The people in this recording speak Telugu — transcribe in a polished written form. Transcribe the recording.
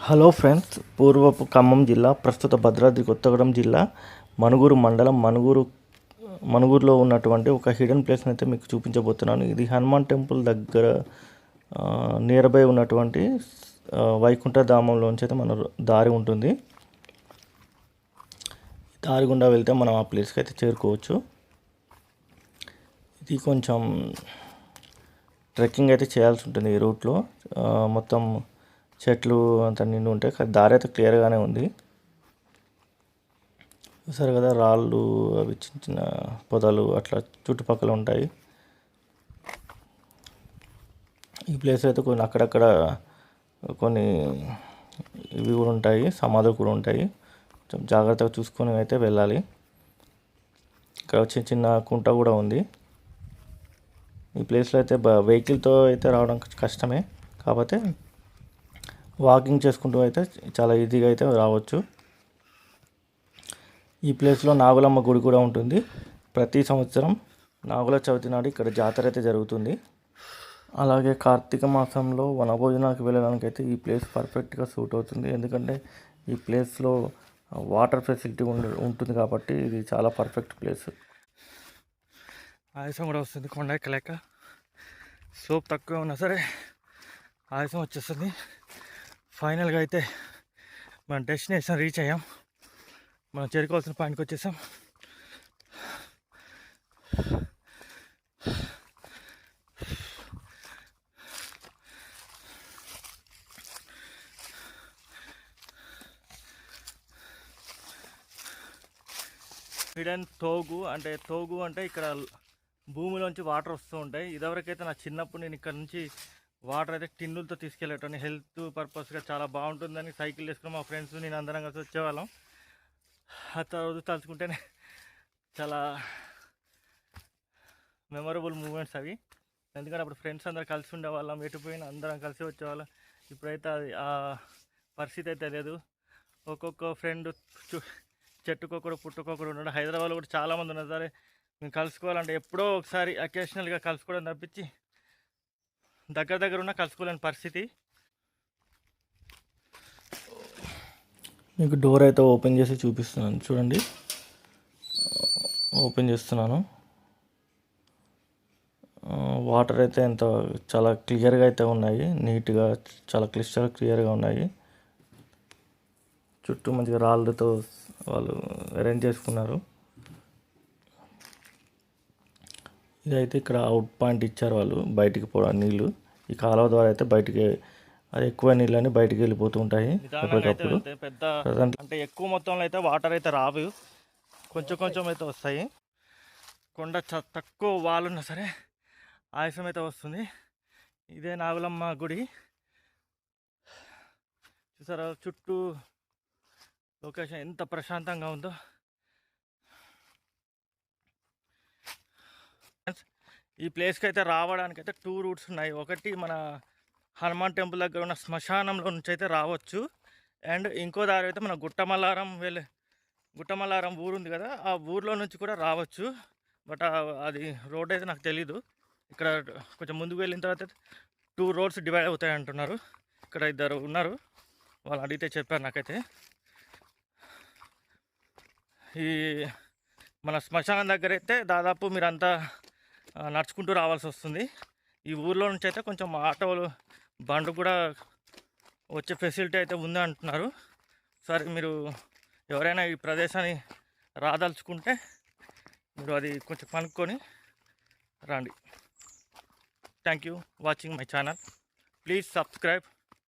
హలో ఫ్రెండ్స్, పూర్వపు ఖమ్మం జిల్లా, ప్రస్తుత భద్రాద్రి కొత్తగూడెం జిల్లా, మణుగూరు మండలం, మణుగూరులో ఉన్నటువంటి ఒక హిడెన్ ప్లేస్ని అయితే మీకు చూపించబోతున్నాను. ఇది హనుమాన్ టెంపుల్ దగ్గర నియర్ బై ఉన్నటువంటి వైకుంఠ ధామంలోంచి అయితే మన దారి ఉంటుంది. దారి గుండా వెళ్తే మనం ఆ ప్లేస్కి అయితే చేరుకోవచ్చు. ఇది కొంచెం ట్రెక్కింగ్ అయితే చేయాల్సి ఉంటుంది. ఈ రూట్లో మొత్తం చెట్లు అంతా నిండి ఉంటాయి, కానీ దారి అయితే క్లియర్గానే ఉంది. చూసారు కదా, రాళ్ళు అవి చిన్న చిన్న పొదలు అట్లా చుట్టుపక్కల ఉంటాయి. ఈ ప్లేస్ అయితే కొన్ని అక్కడక్కడ కొన్ని ఇవి కూడా ఉంటాయి, సమాధులు కూడా ఉంటాయి. కొంచెం జాగ్రత్తగా చూసుకొని అయితే వెళ్ళాలి. ఇక్కడ చిన్న చిన్న కుంట కూడా ఉంది. ఈ ప్లేస్లో అయితే వెహికల్తో అయితే రావడం కష్టమే, కాకపోతే వాకింగ్ చేసుకుంటూ అయితే చాలా ఈజీగా అయితే రావచ్చు. ఈ ప్లేస్లో నాగులమ్మ గుడి కూడా ఉంటుంది. ప్రతి సంవత్సరం నాగుల చవితి నాడు ఇక్కడ జాతర అయితే జరుగుతుంది. అలాగే కార్తీక మాసంలో వనభోజనానికి వెళ్ళడానికి అయితే ఈ ప్లేస్ పర్ఫెక్ట్గా సూట్ అవుతుంది. ఎందుకంటే ఈ ప్లేస్లో వాటర్ ఫెసిలిటీ ఉంటుంది కాబట్టి ఇది చాలా పర్ఫెక్ట్ ప్లేస్. ఆయాసం కూడా వస్తుంది, కొండ ఎక్కలేక. సోప్ తక్కువ ఉన్నా సరే ఆయాసం వచ్చేస్తుంది. ఫైనల్గా అయితే మన డెస్టినేషన్ రీచ్ అయ్యాం. మనం చేరుకోవాల్సిన పాయింట్కి వచ్చేసాం. హిడెన్ తోగు అంటే ఇక్కడ భూమిలోంచి వాటర్ వస్తూ ఉంటాయి. ఇదివరకైతే నా చిన్నప్పుడు నేను ఇక్కడ నుంచి వాటర్ అయితే టిన్నులతో తీసుకెళ్ళేటోని. హెల్త్ పర్పస్గా చాలా బాగుంటుందని సైకిల్ వేసుకుని మా ఫ్రెండ్స్ నేను అందరం కలిసి వచ్చేవాళ్ళం. ఆ రోజు తలుచుకుంటేనే చాలా మెమొరబుల్ మూమెంట్స్ అవి. ఎందుకంటే అప్పుడు ఫ్రెండ్స్ అందరు కలిసి ఉండేవాళ్ళం, ఎటుపోయినా అందరం కలిసి వచ్చేవాళ్ళం. ఇప్పుడైతే అది ఆ పరిస్థితి అయితే లేదు. ఒక్కొక్క ఫ్రెండ్ చెట్టుకొకడు పుట్టుకొకడు ఉన్నాడు. హైదరాబాద్లో కూడా చాలామంది ఉన్నారు. సరే మేము కలుసుకోవాలంటే ఎప్పుడో ఒకసారి అకేషనల్గా కలుసుకోవడం తప్పించి దగ్గర ఉన్న కలుసుకోలేని పరిస్థితి. మీకు డోర్ అయితే ఓపెన్ చేసి చూపిస్తున్నాను, చూడండి. ఓపెన్ చేస్తున్నాను. వాటర్ అయితే చాలా క్లియర్గా అయితే ఉన్నాయి, నీట్గా చాలా క్లియర్గా ఉన్నాయి. చుట్టూ మంచిగా రాళ్ళతో వాళ్ళు అరేంజ్ చేసుకున్నారు. ఇదైతే ఇక్కడ అవుట్ పాయింట్ ఇచ్చారు వాళ్ళు, బయటికి పోవడం నీళ్ళు. ఈ కాలువ ద్వారా అయితే బయటికి, అది ఎక్కువ నీళ్ళని బయటికి వెళ్ళిపోతూ ఉంటాయి ఎప్పటికప్పుడు. అంటే ఎక్కువ మొత్తంలో అయితే వాటర్ అయితే రావు, కొంచెం అయితే వస్తాయి. కొండ తక్కువ వాళ్ళున్నా సరే ఆయాసం అయితే వస్తుంది. ఇదే నాగులమ్మ గుడి. చూసారా చుట్టూ లొకేషన్ ఎంత ప్రశాంతంగా ఉందో. ఈ ప్లేస్కి అయితే రావడానికి అయితే 2 రూట్స్ ఉన్నాయి. ఒకటి మన హనుమాన్ టెంపుల్ దగ్గర ఉన్న శ్మశానంలో నుంచి అయితే రావచ్చు, అండ్ ఇంకో దారి అయితే మన గుట్టమల్లారం ఊరు ఉంది కదా, ఆ ఊర్లో నుంచి కూడా రావచ్చు. బట్ అది రోడ్ అయితే నాకు తెలీదు. ఇక్కడ కొంచెం ముందుకు వెళ్ళిన తర్వాత 2 రోడ్స్ డివైడ్ అవుతాయి అంటున్నారు. ఇక్కడ ఇద్దరు ఉన్నారు, వాళ్ళు అడిగితే చెప్పారు నాకైతే. ఈ మన శ్మశానం దగ్గర అయితే దాదాపు మీరంతా నడుచుకుంటూ రావాల్సి వస్తుంది. ఈ ఊర్లో నుంచి అయితే కొంచెం ఆటోలు బండ్లు కూడా వచ్చే ఫెసిలిటీ అయితే ఉంది అంటున్నారు. సరే మీరు ఎవరైనా ఈ ప్రదేశాన్ని రాదలుచుకుంటే మీరు అది కొంచెం కనుక్కొని రండి. Thank you watching my channel. Please subscribe.